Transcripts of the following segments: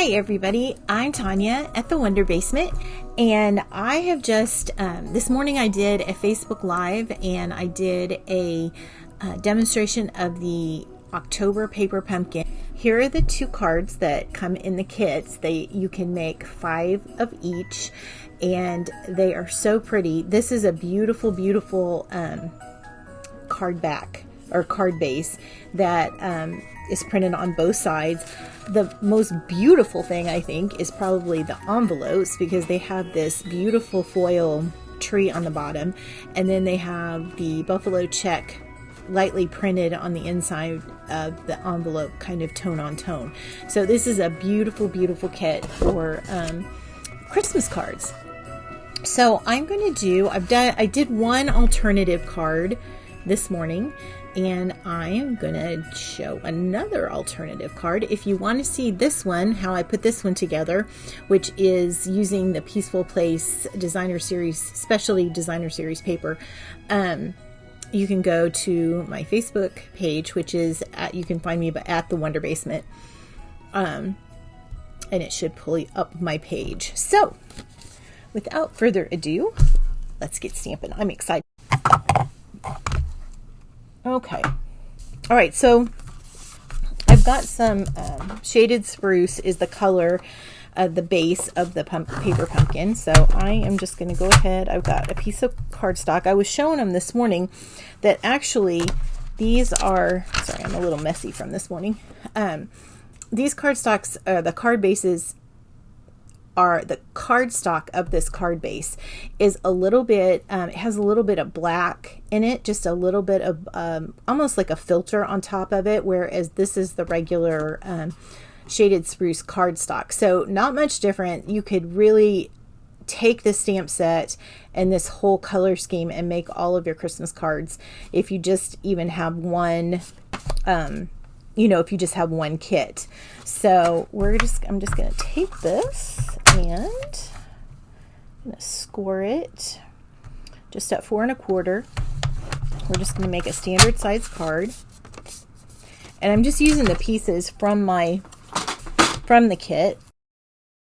Hi everybody, I'm Tanya at the Wonder Basement, and I have just, this morning I did a Facebook Live and I did a demonstration of the October Paper Pumpkin. Here are the two cards that come in the kits. You can make 5 of each and they are so pretty. This is a beautiful, beautiful card back or card base that is printed on both sides. The most beautiful thing, I think, is probably the envelopes, because they have this beautiful foil tree on the bottom, and then they have the buffalo check lightly printed on the inside of the envelope, kind of tone on tone. So this is a beautiful, beautiful kit for Christmas cards. So I'm going to do, I did one alternative card this morning, and I am going to show another alternative card. If you want to see this one, how I put this one together, which is using the Peaceful Place Designer Series, Specialty Designer Series paper, you can go to my Facebook page, which is you can find me at the Wonder Basement, and it should pull up my page. So without further ado, let's get stamping. I'm excited. Okay. All right. So I've got some shaded spruce is the color of the base of the paper pumpkin. So I am just going to go ahead. I've got a piece of cardstock. I was showing them this morning that actually these are, sorry, I'm a little messy from this morning. These cardstocks, the card bases are the cardstock of this card base is a little bit, it has a little bit of black in it, just a little bit of almost like a filter on top of it, whereas this is the regular shaded spruce cardstock. So not much different. You could really take this stamp set and this whole color scheme and make all of your Christmas cards if you just even have one, if you just have one kit. So I'm just going to take this and I'm going to score it just at 4 1/4. We're just going to make a standard size card, and I'm just using the pieces from the kit.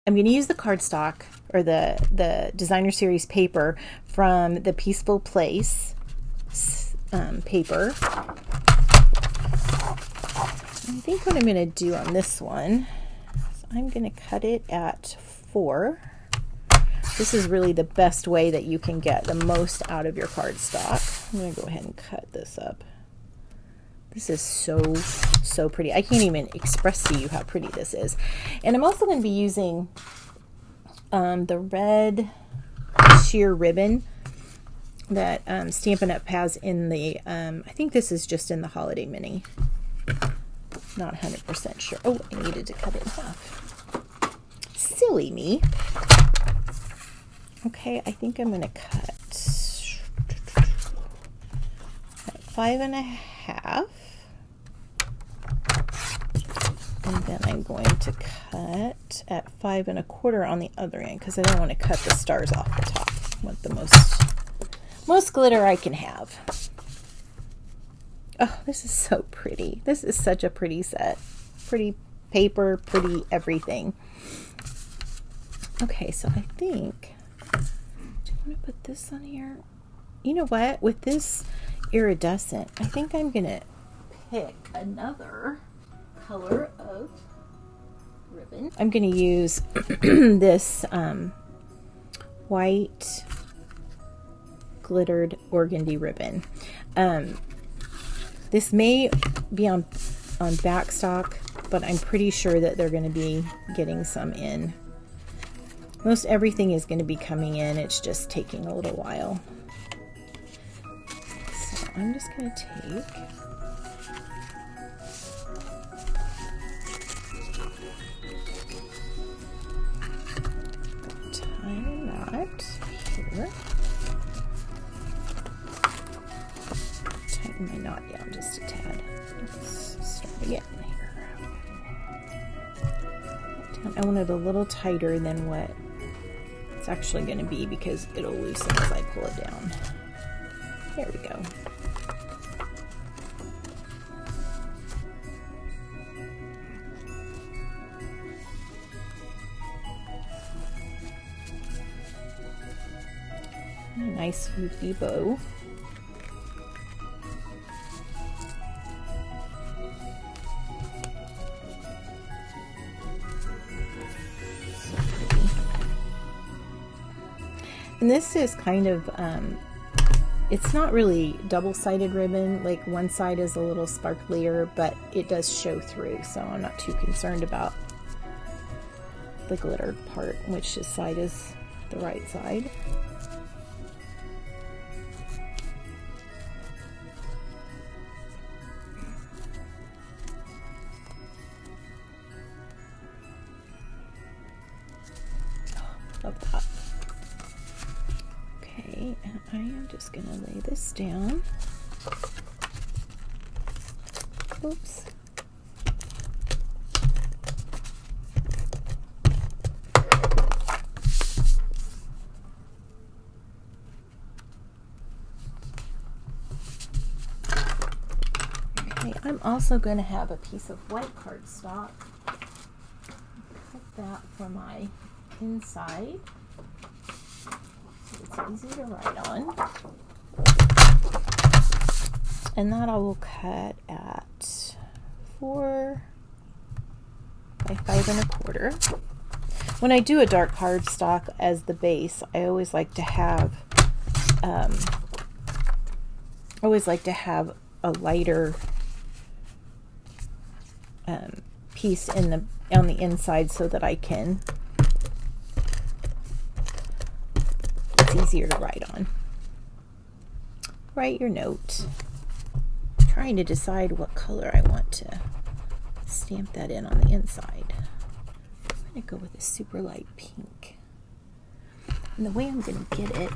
I'm going to use the cardstock or the Designer Series paper from the Peaceful Place paper. I think what I'm going to do on this one is I'm going to cut it at 4. This is really the best way that you can get the most out of your cardstock. I'm going to go ahead and cut this up. This is so pretty. I can't even express to you how pretty this is. And I'm also going to be using the red sheer ribbon that Stampin'Up has in the, I think this is just in the Holiday Mini. Not 100% sure. Oh, I needed to cut it in half. Silly me. Okay, I think I'm going to cut at 5 1/2. And then I'm going to cut at 5 1/4 on the other end, because I don't want to cut the stars off the top. I want the most glitter I can have. Oh, this is so pretty. This is such a pretty set. Pretty paper, pretty everything. Okay, so I think, do you want to put this on here? You know what? With this iridescent, I think I'm going to pick another color of ribbon. I'm going to use this white glittered organdy ribbon. This may be on backstock, but I'm pretty sure that they're going to be getting some in. Most everything is going to be coming in. It's just taking a little while. So I'm just going to take tie a knot here. Tighten my knot down just a tad. Let's start again here. I want it a little tighter than what it's actually going to be, because it'll loosen as I pull it down. There we go. nice swoopy bow. And this is kind of, it's not really double-sided ribbon, like one side is a little sparklier, but it does show through, so I'm not too concerned about the glitter part, which side is the right side. Love that. Okay, and I am just going to lay this down. Oops. Okay, I'm also going to have a piece of white cardstock. Cut that for my inside. It's easy to write on. And that I will cut at 4 by 5 1/4. When I do a dark cardstock as the base, I always like to have a lighter piece on the inside so that I can, it's easier to write on. Write your note. I'm trying to decide what color I want to stamp that in on the inside. I'm going to go with a super light pink. And the way I'm going to get it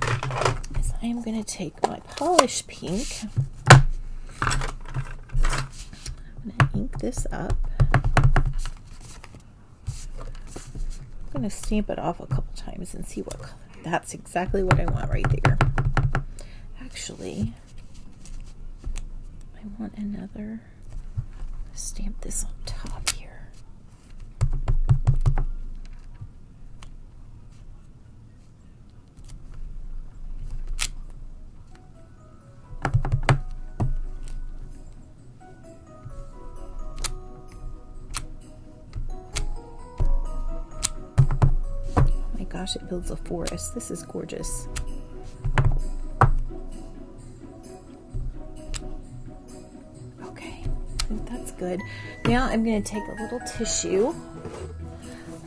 is I am going to take my polished pink. I'm going to ink this up. I'm going to stamp it off a couple times and see what color. That's exactly what I want right there. Actually, I want another. Stamp this on top here. Gosh, it builds a forest. This is gorgeous. Okay, I think that's good. Now I'm going to take a little tissue.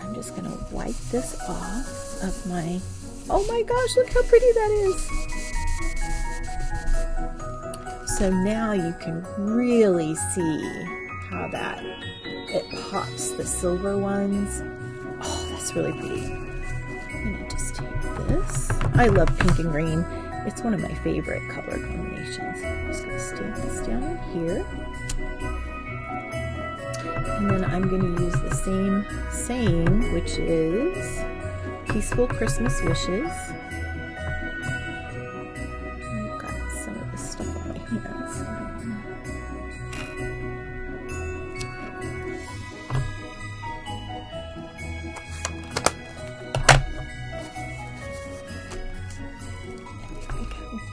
I'm just going to wipe this off of my, oh my gosh, look how pretty that is. So now you can really see how it pops, the silver ones. Oh, that's really pretty. I'm going to just take this. I love pink and green. It's one of my favorite color combinations. I'm just going to stamp this down here. And then I'm going to use the same saying, which is Peaceful Christmas Wishes. I've got some of this stuff on my hands.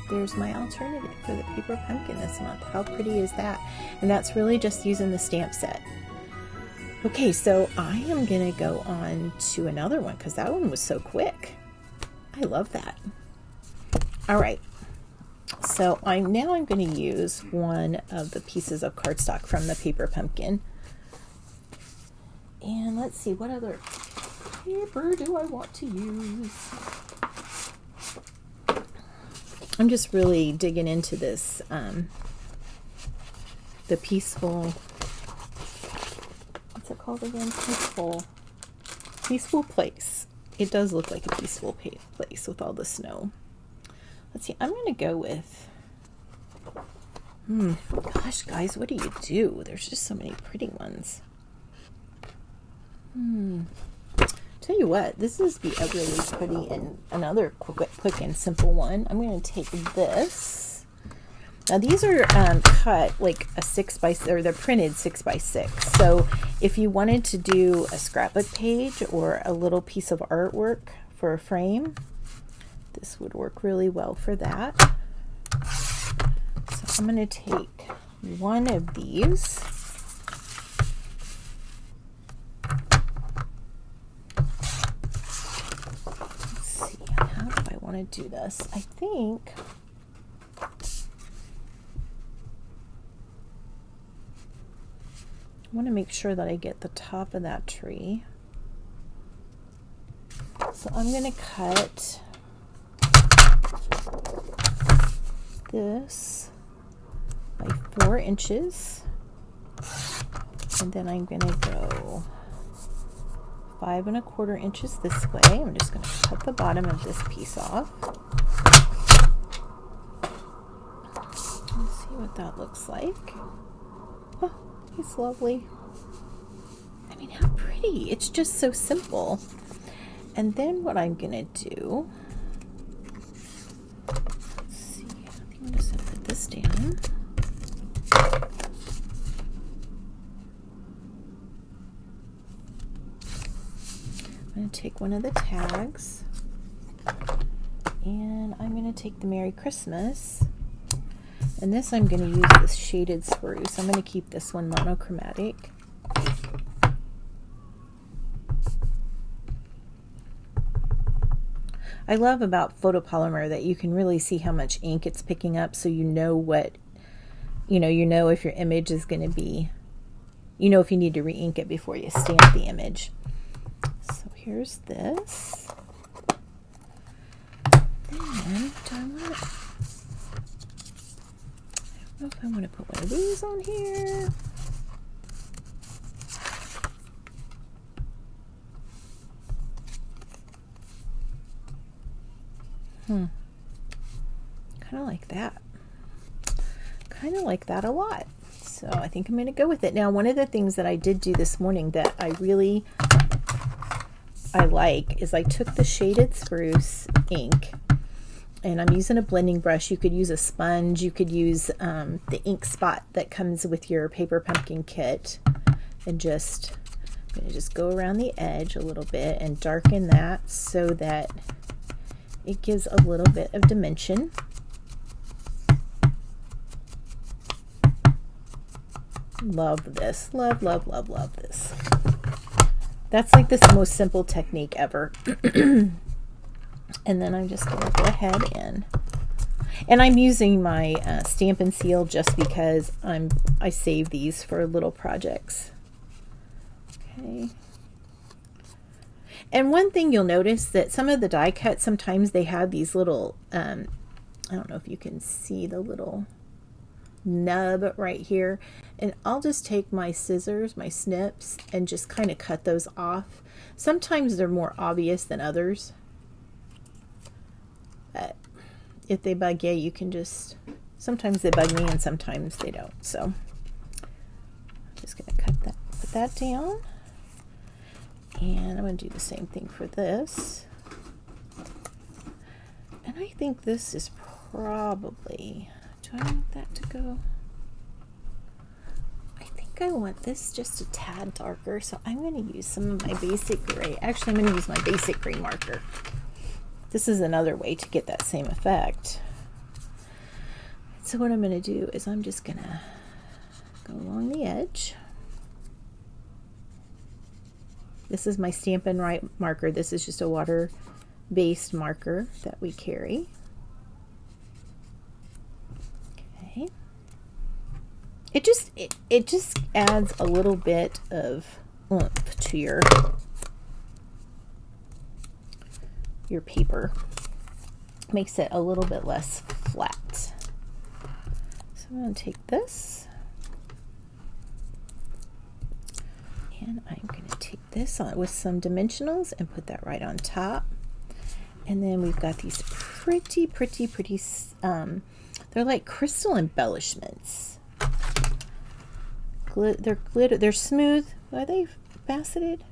There's my alternative for the paper pumpkin this month. How pretty is that? And that's really just using the stamp set. Okay, so I am going to go on to another one because that one was so quick. I love that. All right, so I'm going to use one of the pieces of cardstock from the paper pumpkin. And let's see, what other paper do I want to use? I'm just really digging into this, the peaceful, what's it called again? Peaceful place. It does look like a peaceful place with all the snow. Let's see, I'm going to go with, gosh, guys, what do you do? There's just so many pretty ones. Tell you what, this is a really pretty and another quick and simple one. I'm going to take this. Now these are cut like a 6x, or they're printed 6x6. So if you wanted to do a scrapbook page or a little piece of artwork for a frame, This would work really well for that. So I'm going to take one of these. Let's see, how do I want to do this? I think I want to make sure that I get the top of that tree. So I'm going to cut this by 4 inches, and then I'm going to go 5 1/4 inches this way. I'm just going to cut the bottom of this piece off. Let's see what that looks like. Oh, he's lovely. I mean, how pretty. It's just so simple. And then what I'm going to do, let's see, I think I'm just going to put this down. I'm going to take one of the tags, and I'm going to take the Merry Christmas, and this I'm going to use this shaded spruce. I'm going to keep this one monochromatic. I love about photopolymer that you can really see how much ink it's picking up, so you know what, you know if your image is going to be, if you need to re-ink it before you stamp the image. So here's this. Then, I don't know if I want to put one of these on here. Kind of like that. Kind of like that a lot. So I think I'm going to go with it. Now, one of the things that I did do this morning that I like is I took the shaded spruce ink, and I'm using a blending brush. You could use a sponge. You could use the ink spot that comes with your PaperPumpkin kit, and I'm going to just go around the edge a little bit and darken that so that it gives a little bit of dimension. Love this. Love, love, love, love this. That's like the most simple technique ever. And then I'm just going to go ahead and I'm using my stamp and seal just because I save these for little projects. Okay. And one thing you'll notice that some of the die cuts, sometimes they have these little, I don't know if you can see the little nub right here. And I'll just take my scissors, my snips, and just kind of cut those off. Sometimes they're more obvious than others. But if they bug you, you can just, sometimes they bug me and sometimes they don't. So I'm just going to put that down. And I'm going to do the same thing for this. And I think this is probably, do I want that to go? I think I want this just a tad darker, so I'm going to use some of my basic gray. Actually, I'm going to use my basic gray marker. This is another way to get that same effect. So what I'm going to do is I'm just going to go along the edge. This is my Stampin' Up marker. This is just a water-based marker that we carry. Okay. It just adds a little bit of oomph to your paper. Makes it a little bit less flat. So I'm going to take this. And I'm going to take this on with some dimensionals and put that right on top. And then we've got these pretty, they're like crystal embellishments. They're glitter, they're smooth. Are they faceted?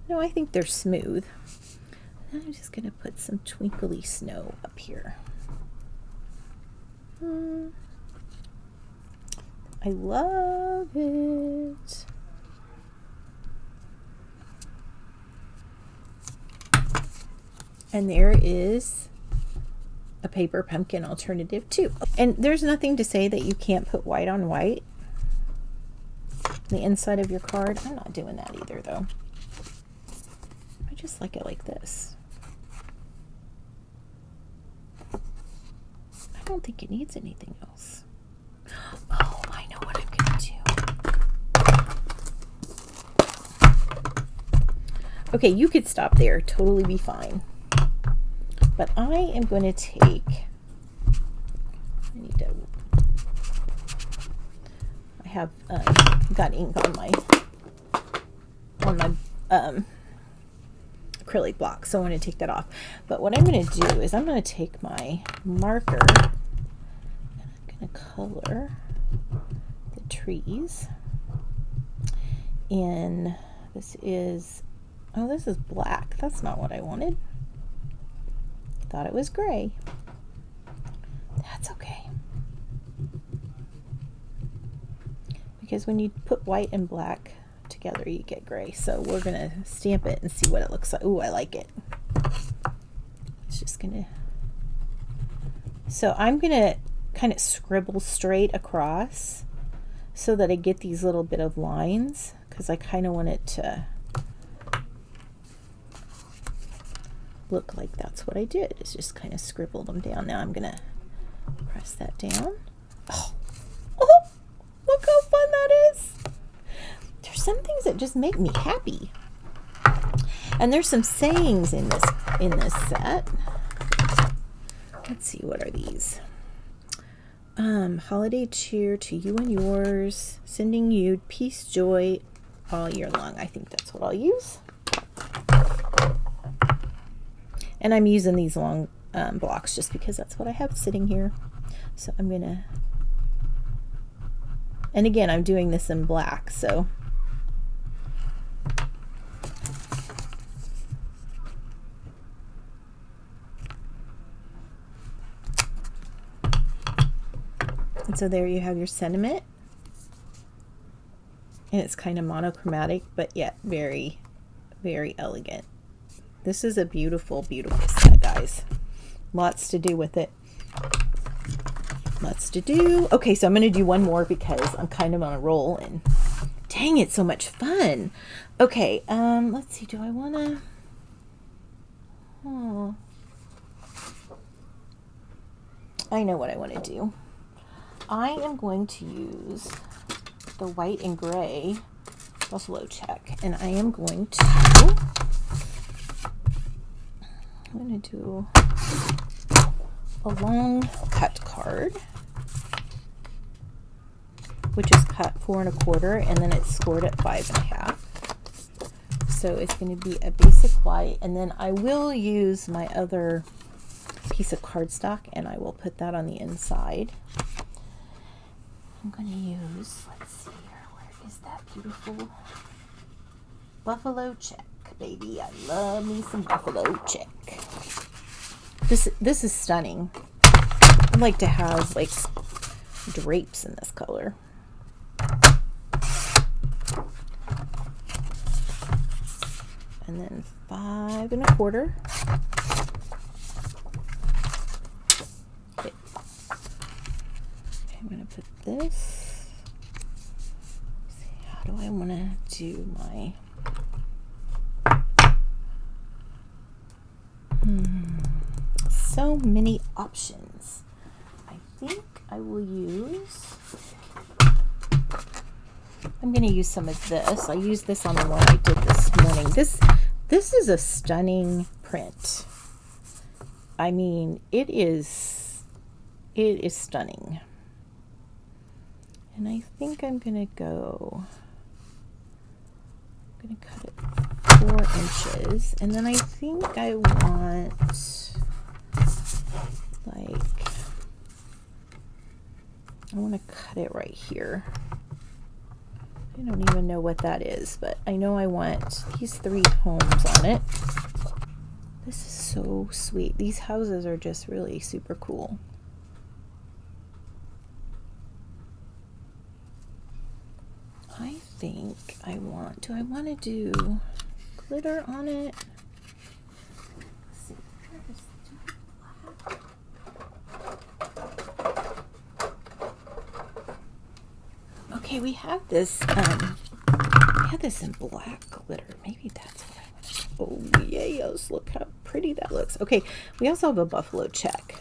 No, I think they're smooth. And I'm just going to put some twinkly snow up here. I love it. And there is a paper pumpkin alternative too. And there's nothing to say that you can't put white on white, the inside of your card. I'm not doing that either though. I just like it like this. I don't think it needs anything else. Oh, I know what I'm gonna do. Okay, you could stop there, totally be fine. But I am going to take, I have got ink on my acrylic block, so I want to take that off. But what I'm going to do is I'm going to take my marker and I'm going to color the trees. And this is, oh, this is black. That's not what I wanted. Thought it was gray. That's okay. Because when you put white and black together, you get gray. So we're going to stamp it and see what it looks like. Ooh, I like it. It's just going to... So I'm going to kind of scribble straight across so that I get these little bit of lines, because I kind of want it to look like that's what I did, is just kind of scribble them down. Now I'm going to press that down. Oh, look how fun that is. There's some things that just make me happy. And there's some sayings in this set. Let's see, what are these? Holiday cheer to you and yours, sending you peace, joy all year long. I think that's what I'll use. And I'm using these long blocks just because that's what I have sitting here. So I'm gonna, and again, I'm doing this in black, so and so there you have your sentiment. And it's kind of monochromatic, but yet very, very elegant. This is a beautiful, beautiful set, guys. Lots to do with it. Lots to do. Okay, so I'm going to do one more because I'm kind of on a roll, and dang, it's so much fun. Okay, let's see. Do I want to... Oh. I know what I want to do. I am going to use the white and gray buffalo check, and I am going to... I'm going to do a long cut card, which is cut 4 1/4, and then it's scored at 5 1/2. So it's going to be a basic white, and then I will use my other piece of cardstock, and I will put that on the inside. I'm going to use, let's see here, where is that beautiful buffalo check? Baby, I love me some buffalo check. This is stunning. I'd like to have like drapes in this color. And then 5 1/4. Okay. I'm gonna put this. Let's see, how do I want to do my... So many options. I think I will use... I'm going to use some of this. I used this on the one I did this morning. This is a stunning print. I mean, it is stunning. And I think I'm going to go... I'm going to cut it 4 inches, and then I think I want I want to cut it right here. I don't even know what that is, but I know I want these 3 homes on it. This is so sweet. These houses are just really super cool. I think I want, do I want to do glitter on it? Let's see. Okay, we have this in black glitter. Maybe that's what I want. Oh, yes, look how pretty that looks. Okay, we also have a buffalo check.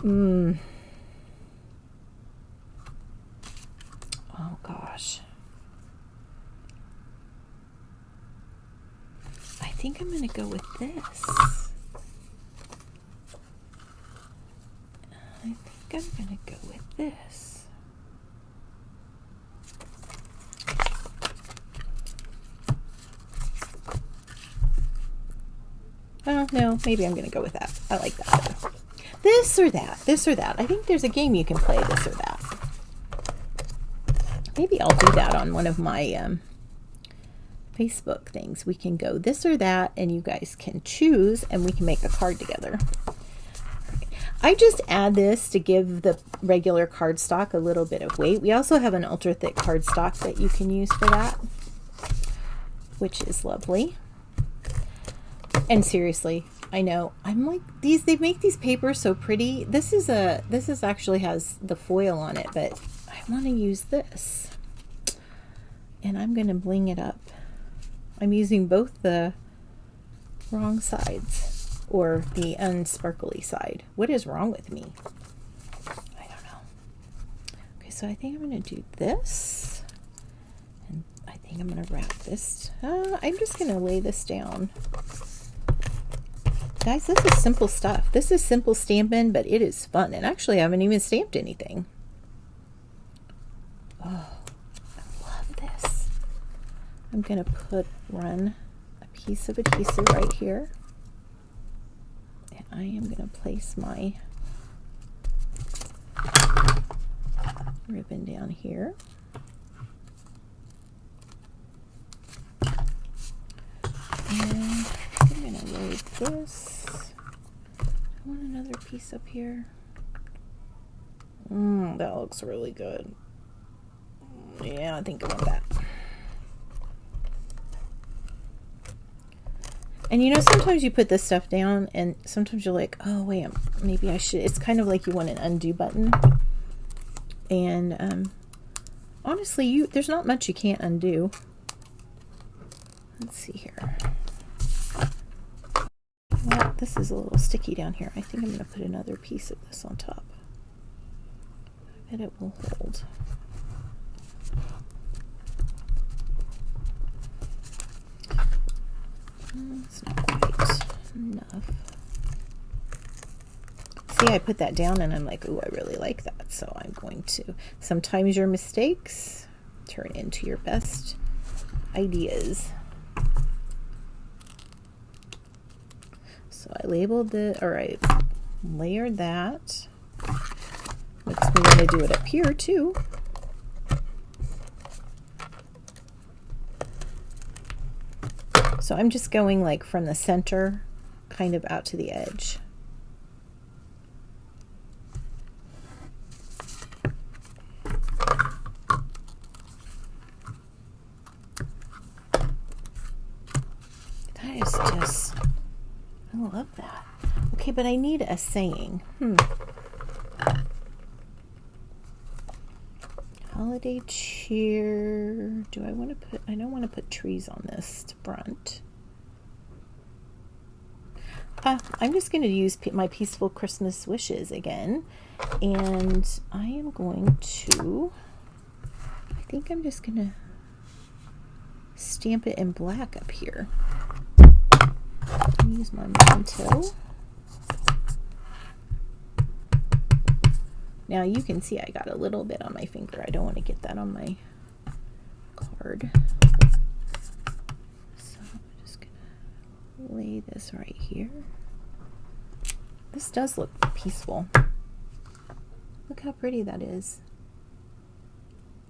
Oh, gosh. I think I'm going to go with this. I think I'm going to go with this. Oh, no, maybe I'm going to go with that. I like that. This or that, this or that. I think there's a game you can play, this or that. Maybe I'll do that on one of my Facebook things. We can go this or that, and you guys can choose, and we can make a card together. I just add this to give the regular cardstock a little bit of weight. We also have an ultra thick cardstock that you can use for that, which is lovely. And seriously, I know, I'm like, they make these papers so pretty. This is actually has the foil on it, but I want to use this. And I'm going to bling it up. I'm using both the wrong sides, or the unsparkly side. What is wrong with me? I don't know. Okay, so I think I'm going to do this. And I think I'm going to wrap this. I'm just going to lay this down. Guys, this is simple stuff. This is simple stamping, but it is fun. And actually, I haven't even stamped anything. Oh, I love this. I'm going to run a piece of adhesive right here. And I am going to place my ribbon down here. And I'm going to load this. I want another piece up here. That looks really good. Yeah, I think I want that. And you know, sometimes you put this stuff down and sometimes you're like, oh wait, maybe I should. It's kind of like you want an undo button. And honestly, there's not much you can't undo. Let's see here. Well, this is a little sticky down here. I think I'm going to put another piece of this on top. I bet it will hold. It's not quite enough. See, I put that down and I'm like, ooh, I really like that. So I'm going to, sometimes your mistakes turn into your best ideas. So I labeled it, or I layered that. Makes me want to do it up here too. So I'm just going like from the center kind of out to the edge. That is just, I love that. Okay, but I need a saying. Holiday cheer. Do I want to put, I don't want to put trees on this front. I'm just going to use my peaceful Christmas wishes again. And I am going to, I think I'm just going to stamp it in black up here. Use my Memento. Now you can see I got a little bit on my finger. I don't want to get that on my card. So I'm just going to lay this right here. This does look peaceful. Look how pretty that is.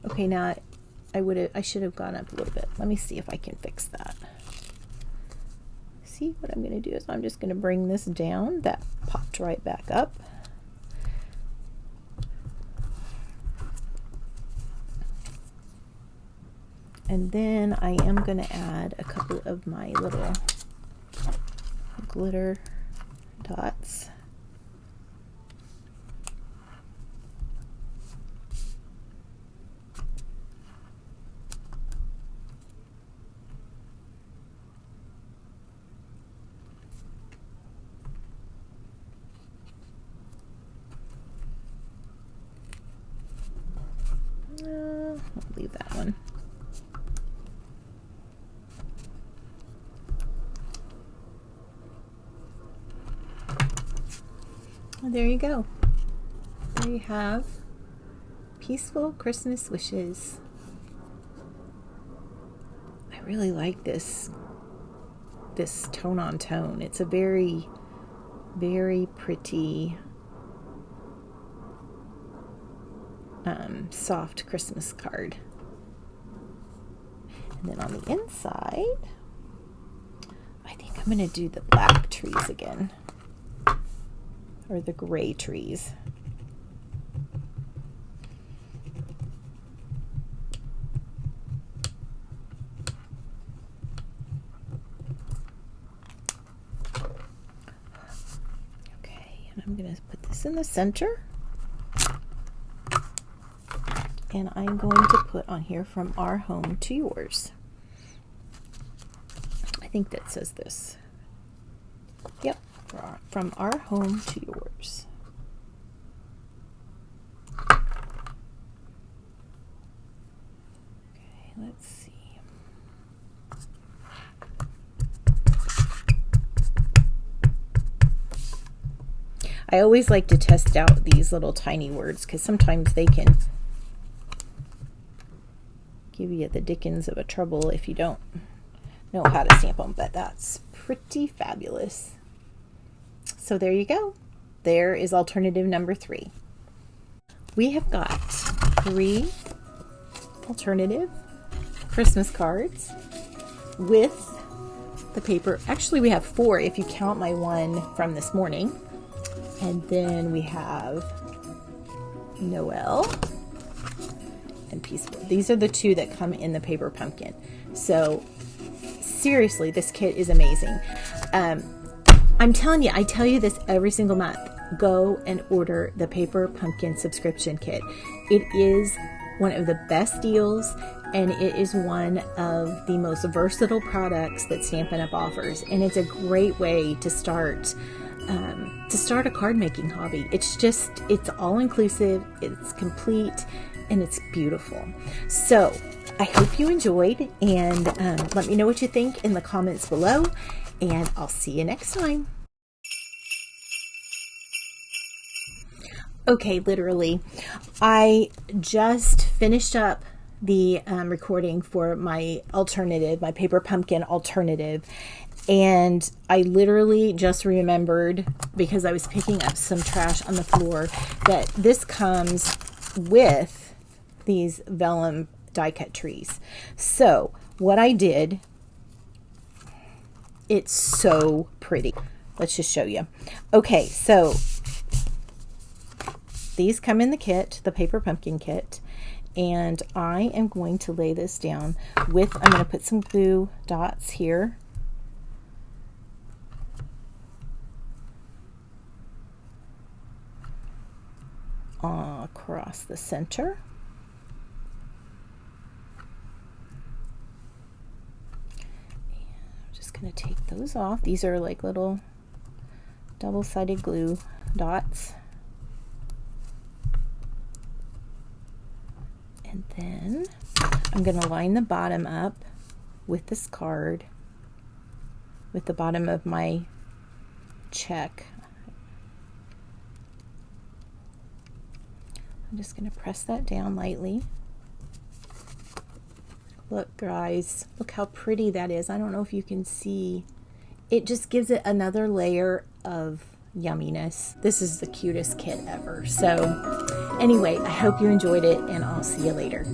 Okay, now I should have gone up a little bit. Let me see if I can fix that. See, what I'm going to do is I'm just going to bring this down. That popped right back up. And then I am going to add a couple of my little glitter dots. I'll leave that one. Well, there you go. There you have Peaceful Christmas Wishes. I really like this tone on tone. It's a very, very pretty soft Christmas card. And then on the inside, I think I'm going to do the black trees again, or the gray trees. Okay, and I'm going to put this in the center. And I'm going to put on here, from our home to yours. I think that says this. Yep, from our home to yours. Okay, let's see. I always like to test out these little tiny words because sometimes they can give you the dickens of a trouble if you don't know how to stamp them, but that's pretty fabulous. So there you go. There is alternative number 3. We have got 3 alternative Christmas cards with the paper. Actually, we have 4 if you count my one from this morning. And then we have Noel and Peaceful. These are the 2 that come in the paper pumpkin. So seriously, this kit is amazing. I'm telling you, I tell you this every single month. Go and order the Paper Pumpkin subscription kit. It is one of the best deals, and it is one of the most versatile products that Stampin'Up offers. And it's a great way to start a card making hobby. It's all inclusive, it's complete, and it's beautiful. So I hope you enjoyed, and let me know what you think in the comments below, and I'll see you next time. Okay, literally, I just finished up the recording for my alternative, my Paper Pumpkin alternative, and I literally just remembered, because I was picking up some trash on the floor, that this comes with these vellum die cut trees. So what I did, it's so pretty. Let's just show you. Okay, so these come in the kit, the Paper Pumpkin kit, and I am going to lay this down with, I'm going to put some glue dots here. Across the center. And I'm just going to take those off. These are like little double-sided glue dots. And then I'm going to line the bottom up with this card, with the bottom of my check. I'm just going to press that down lightly. Look, guys, look how pretty that is. I don't know if you can see. It just gives it another layer of yumminess. This is the cutest kit ever. So anyway, I hope you enjoyed it, and I'll see you later.